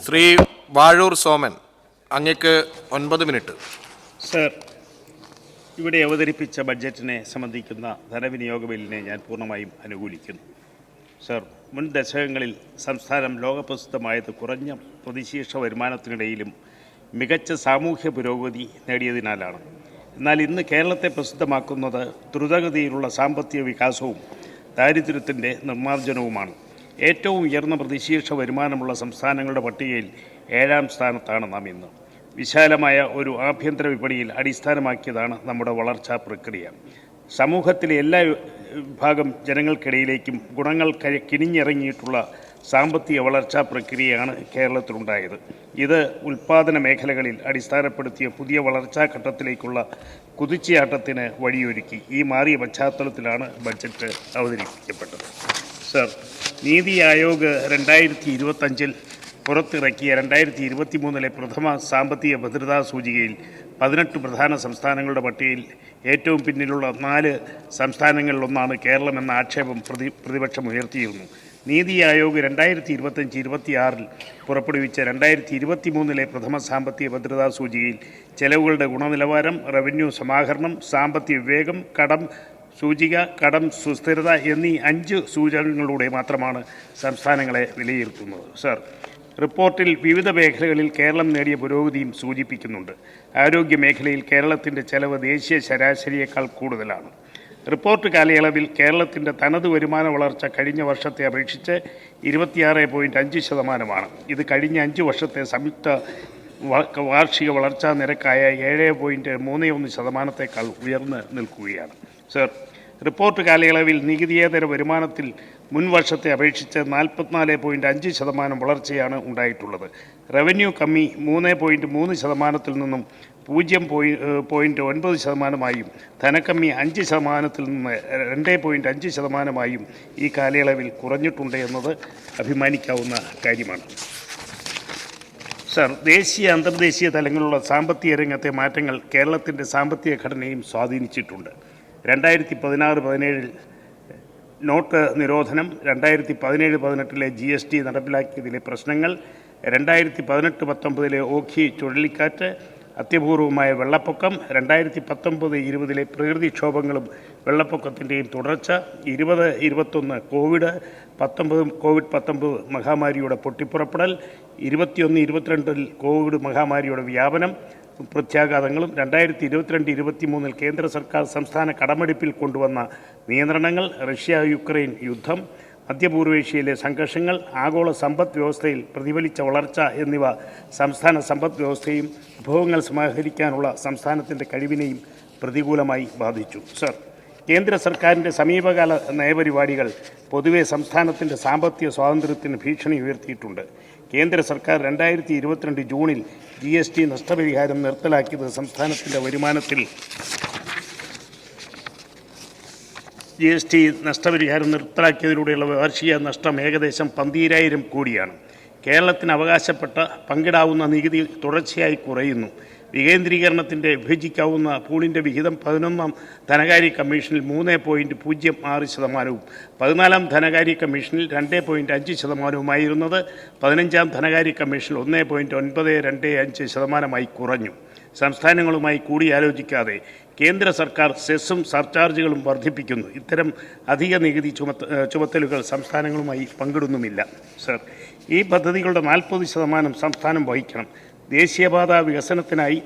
ശ്രീ വാഴൂർ സോമൻ, അങ്ങക്ക് 9 minute. Sir, ഇവിടെ അവതരിപ്പിച്ച ബഡ്ജറ്റിനെ സംബന്ധിക്കുന്ന ധനവിനിയോഗ ബില്ലിനെ ഞാൻ പൂർണ്ണമായും അനുകൂലിക്കുന്നു. സർ, മുൻ ദശകങ്ങളിൽ സംസ്ഥാനം ലോകപ്രസിദ്ധമായത് കുറഞ്ഞ പ്രതിശീർഷ വരുമാനത്തിനിടയിലും മികച്ച സാമൂഹ്യ പുരോഗതി നേടിയതിനാലാണ്. എന്നാൽ ഇന്ന് കേരളത്തെ പ്രസിദ്ധമാക്കുന്നത് ദ്രുതഗതിയിലുള്ള സാമ്പത്തിക വികാസവും ദാരിദ്ര്യത്തിൻ്റെ നിർമ്മാർജ്ജനവുമാണ്. ഏറ്റവും ഉയർന്ന പ്രതിശീർഷ വരുമാനമുള്ള സംസ്ഥാനങ്ങളുടെ പട്ടികയിൽ 7ാം സ്ഥാനത്താണ് നാം ഇന്ന്. വിശാലമായ ഒരു ആഭ്യന്തര വിപണിയിൽ അടിസ്ഥാനമാക്കിയതാണ് നമ്മുടെ വളർച്ചാ പ്രക്രിയ. സമൂഹത്തിലെ എല്ലാ വിഭാഗം ജനങ്ങൾക്കിടയിലേക്കും ഗുണങ്ങൾ കിണിഞ്ഞിറങ്ങിയിട്ടുള്ള സാമ്പത്തിക വളർച്ചാ പ്രക്രിയയാണ് കേരളത്തിലുണ്ടായത്. ഇത് ഉൽപ്പാദന മേഖലകളിൽ അടിസ്ഥാനപ്പെടുത്തിയ പുതിയ വളർച്ചാ ഘട്ടത്തിലേക്കുള്ള കുതിച്ചുചാട്ടത്തിന് വഴിയൊരുക്കി. ഈ മാറിയ പശ്ചാത്തലത്തിലാണ് ബഡ്ജറ്റ് അവതരിപ്പിക്കപ്പെട്ടത്. സർ, നീതി ആയോഗ് 2025 പുറത്തിറക്കിയ 2023 പ്രഥമ സാമ്പത്തിക ഭദ്രതാ സൂചികയിൽ 18 പ്രധാന സംസ്ഥാനങ്ങളുടെ പട്ടികയിൽ ഏറ്റവും പിന്നിലുള്ള 4 സംസ്ഥാനങ്ങളിലൊന്നാണ് കേരളം എന്ന ആക്ഷേപം പ്രതിപക്ഷം ഉയർത്തിയിരുന്നു. നീതി ആയോഗ് 2025-26 പുറപ്പെടുവിച്ച 2023 പ്രഥമ സാമ്പത്തിക ഭദ്രതാ സൂചികയിൽ ചെലവുകളുടെ ഗുണനിലവാരം, റവന്യൂ സമാഹരണം, സാമ്പത്തിക വിവേകം, കടം സൂചിക, കടം സുസ്ഥിരത എന്നീ 5 സൂചകങ്ങളിലൂടെ മാത്രമാണ് സംസ്ഥാനങ്ങളെ വിലയിരുത്തുന്നത്. സർ, റിപ്പോർട്ടിൽ വിവിധ മേഖലകളിൽ കേരളം നേടിയ പുരോഗതിയും സൂചിപ്പിക്കുന്നുണ്ട്. ആരോഗ്യ മേഖലയിൽ കേരളത്തിൻ്റെ ചെലവ് ദേശീയ ശരാശരിയേക്കാൾ കൂടുതലാണ്. റിപ്പോർട്ട് കാലയളവിൽ കേരളത്തിൻ്റെ തനത് വരുമാന വളർച്ച കഴിഞ്ഞ വർഷത്തെ അപേക്ഷിച്ച് 26.5%. ഇത് കഴിഞ്ഞ 5 വർഷത്തെ സംയുക്ത വാർഷിക വളർച്ചാ നിരക്കായ 7.31%-ത്തേക്കാൾ ഉയർന്നു നിൽക്കുകയാണ്. സർ, റിപ്പോർട്ട് കാലയളവിൽ നികുതിയേതര വരുമാനത്തിൽ മുൻ വർഷത്തെ അപേക്ഷിച്ച് 44.5% വളർച്ചയാണ് ഉണ്ടായിട്ടുള്ളത്. റവന്യൂ കമ്മി 3.3%-ൽ നിന്നും 0.9%-മായും ധനക്കമ്മി 5%-ൽ നിന്ന് 2.5%-മായും ഈ കാലയളവിൽ കുറഞ്ഞിട്ടുണ്ട് എന്നത് അഭിമാനിക്കാവുന്ന കാര്യമാണ്. സർ, ദേശീയ അന്തർദേശീയ തലങ്ങളിലുള്ള സാമ്പത്തിക രംഗത്തെ മാറ്റങ്ങൾ കേരളത്തിൻ്റെ സാമ്പത്തിക ഘടനയും സ്വാധീനിച്ചിട്ടുണ്ട്. 2016-17 നോട്ട് നിരോധനം, 2017-18 GST നടപ്പിലാക്കിയതിലെ പ്രശ്നങ്ങൾ, 2018-19 ഓഖി ചുഴലിക്കാറ്റ്, അത്യപൂർവമായ വെള്ളപ്പൊക്കം, 2019-20 പ്രകൃതിക്ഷോഭങ്ങളും വെള്ളപ്പൊക്കത്തിൻ്റെയും തുടർച്ച, 2020-21 കോവിഡ്-19 മഹാമാരിയുടെ പൊട്ടിപ്പുറപ്പെടൽ, 2021-22 കോവിഡ് മഹാമാരിയുടെ വ്യാപനം പ്രത്യാഘാതങ്ങളും, 2022-23 കേന്ദ്ര സർക്കാർ സംസ്ഥാന കടമെടുപ്പിൽ കൊണ്ടുവന്ന നിയന്ത്രണങ്ങൾ, റഷ്യ-യുക്രൈൻ യുദ്ധം, മധ്യപൂർവേഷ്യയിലെ സംഘർഷങ്ങൾ, ആഗോള സമ്പദ് വ്യവസ്ഥയിൽ പ്രതിഫലിച്ച വളർച്ച എന്നിവ സംസ്ഥാന സമ്പദ് വ്യവസ്ഥയും വിഭവങ്ങൾ സമാഹരിക്കാനുള്ള സംസ്ഥാനത്തിൻ്റെ കഴിവിനെയും പ്രതികൂലമായി ബാധിച്ചു. സർ, കേന്ദ്ര സർക്കാരിൻ്റെ സമീപകാല നയപരിപാടികൾ പൊതുവെ സംസ്ഥാനത്തിൻ്റെ സാമ്പത്തിക സ്വാതന്ത്ര്യത്തിന് ഭീഷണി ഉയർത്തിയിട്ടുണ്ട്. കേന്ദ്ര സർക്കാർ 2022 ജൂണിൽ GST നഷ്ടപരിഹാരം നിർത്തലാക്കിയത് സംസ്ഥാനത്തിൻ്റെ വരുമാനത്തിൽ GST നഷ്ടപരിഹാരം നിർത്തലാക്കിയതിലൂടെയുള്ള വാർഷിക നഷ്ടം ഏകദേശം 12,000 കോടിയാണ്. കേരളത്തിന് അവകാശപ്പെട്ട പങ്കിടാവുന്ന നികുതി തുടർച്ചയായി കുറയുന്നു. വികേന്ദ്രീകരണത്തിൻ്റെ വിഭജിക്കാവുന്ന പൂളിൻ്റെ വിഹിതം 11ാം ധനകാര്യ കമ്മീഷനിൽ 3.06%-വും 14ാം ധനകാര്യ കമ്മീഷനിൽ 2.5%-വുമായിരുന്നത് 15ാം ധനകാര്യ കമ്മീഷനിൽ 1.925%-മായി കുറഞ്ഞു. സംസ്ഥാനങ്ങളുമായി കൂടിയാലോചിക്കാതെ കേന്ദ്ര സർക്കാർ സെസ്സും സർചാർജുകളും വർദ്ധിപ്പിക്കുന്നു. ഇത്തരം അധിക നികുതി ചുമത്തലുകൾ സംസ്ഥാനങ്ങളുമായി പങ്കിടുന്നുമില്ല. സർ, ഈ പദ്ധതികളുടെ 40% സംസ്ഥാനം വഹിക്കണം. ദേശീയപാത വികസനത്തിനായി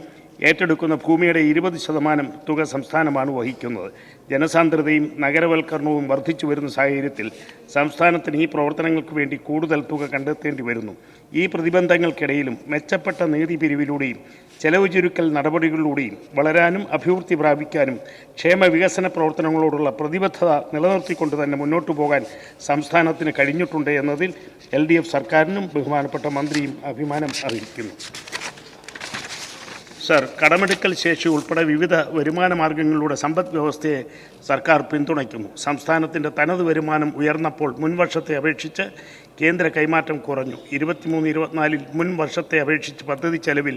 ഏറ്റെടുക്കുന്ന ഭൂമിയുടെ 20% തുക സംസ്ഥാനമാണ് വഹിക്കുന്നത്. ജനസാന്ദ്രതയും നഗരവൽക്കരണവും വർദ്ധിച്ചു വരുന്ന സാഹചര്യത്തിൽ സംസ്ഥാനത്തിന് ഈ പ്രവർത്തനങ്ങൾക്ക് വേണ്ടി കൂടുതൽ തുക കണ്ടെത്തേണ്ടി വരുന്നു. ഈ പ്രതിബന്ധങ്ങൾക്കിടയിലും മെച്ചപ്പെട്ട നീതി പിരിവിലൂടെയും ചെലവ് ചുരുക്കൽ നടപടികളിലൂടെയും വളരാനും അഭിവൃദ്ധി പ്രാപിക്കാനും ക്ഷേമ വികസന പ്രവർത്തനങ്ങളോടുള്ള പ്രതിബദ്ധത നിലനിർത്തിക്കൊണ്ട് തന്നെ മുന്നോട്ടു പോകാൻ സംസ്ഥാനത്തിന് കഴിഞ്ഞിട്ടുണ്ട് എന്നതിൽ LDF സർക്കാരിനും ബഹുമാനപ്പെട്ട മന്ത്രിയും അഭിമാനം അറിയിക്കുന്നു. സർ, കടമെടുക്കൽ ശേഷി ഉൾപ്പെടെ വിവിധ വരുമാന മാർഗങ്ങളിലൂടെ സമ്പദ് വ്യവസ്ഥയെ സർക്കാർ പിന്തുണയ്ക്കുന്നു. സംസ്ഥാനത്തിൻ്റെ തനത് വരുമാനം ഉയർന്നപ്പോൾ മുൻവർഷത്തെ അപേക്ഷിച്ച് കേന്ദ്ര കൈമാറ്റം കുറഞ്ഞു. 23-24 മുൻ വർഷത്തെ അപേക്ഷിച്ച് പദ്ധതി ചെലവിൽ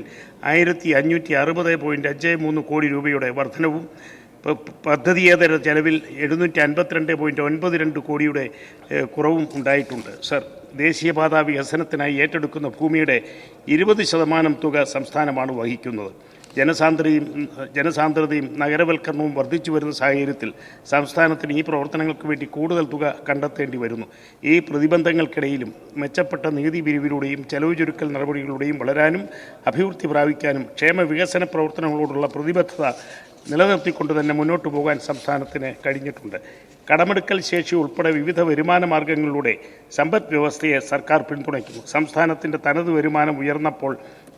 1,560.53 കോടി രൂപയുടെ വർധനവും പദ്ധതിയേതര ചെലവിൽ 752.92 കോടിയുടെ കുറവും ഉണ്ടായിട്ടുണ്ട്. സർ, ദേശീയപാതാ വികസനത്തിനായി ഏറ്റെടുക്കുന്ന ഭൂമിയുടെ 20% തുക സംസ്ഥാനമാണ് വഹിക്കുന്നത്. ജനസാന്ദ്രതയും നഗരവൽക്കരണവും വർദ്ധിച്ചു വരുന്ന സാഹചര്യത്തിൽ സംസ്ഥാനത്തിന് ഈ പ്രവർത്തനങ്ങൾക്ക് വേണ്ടി കൂടുതൽ തുക കണ്ടെത്തേണ്ടി വരുന്നു. ഈ പ്രതിബന്ധങ്ങൾക്കിടയിലും മെച്ചപ്പെട്ട നികുതി പിരിവിലൂടെയും ചെലവ് ചുരുക്കൽ നടപടികളുടെയും വളരാനും അഭിവൃദ്ധി പ്രാപിക്കാനും ക്ഷേമ വികസന പ്രവർത്തനങ്ങളോടുള്ള പ്രതിബദ്ധത നിലനിർത്തിക്കൊണ്ട് തന്നെ മുന്നോട്ട് പോകാൻ സംസ്ഥാനത്തിന് കഴിഞ്ഞിട്ടുണ്ട്. കടമെടുക്കൽ ശേഷി ഉൾപ്പെടെ വിവിധ വരുമാന മാർഗങ്ങളിലൂടെ സമ്പദ് വ്യവസ്ഥയെ സർക്കാർ പിന്തുണയ്ക്കുന്നു. സംസ്ഥാനത്തിൻ്റെ തനത് വരുമാനം ഉയർന്നപ്പോൾ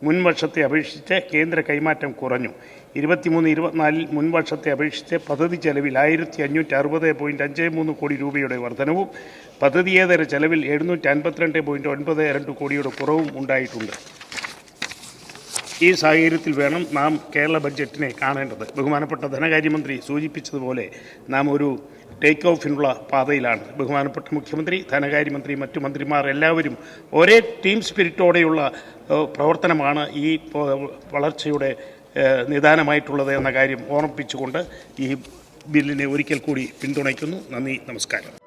മുൻവർഷത്തെ അപേക്ഷിച്ച് കേന്ദ്ര കൈമാറ്റം കുറഞ്ഞു. 23-24 മുൻവർഷത്തെ അപേക്ഷിച്ച് പദ്ധതി ചെലവിൽ 1560.53 കോടി രൂപയുടെ വർധനവും പദ്ധതിയേതര ചെലവിൽ 752.92 കോടിയുടെ കുറവും ഉണ്ടായിട്ടുണ്ട്. ഈ സാഹചര്യത്തിൽ വേണം നാം കേരള ബഡ്ജറ്റിനെ കാണേണ്ടത്. ബഹുമാനപ്പെട്ട ധനകാര്യമന്ത്രി സൂചിപ്പിച്ചതുപോലെ നാം ഒരു ടേക്ക് ഓഫിനുള്ള പാതയിലാണ്. ബഹുമാനപ്പെട്ട മുഖ്യമന്ത്രി, ധനകാര്യമന്ത്രി, മറ്റു മന്ത്രിമാർ എല്ലാവരും ഒരേ ടീം സ്പിരിറ്റോടെയുള്ള പ്രവർത്തനമാണ് ഈ വളർച്ചയുടെ നിദാനമായിട്ടുള്ളത് എന്ന കാര്യം ഓർമ്മിപ്പിച്ചുകൊണ്ട് ഈ ബില്ലിനെ ഒരിക്കൽ കൂടി പിന്തുണയ്ക്കുന്നു. നന്ദി, നമസ്കാരം.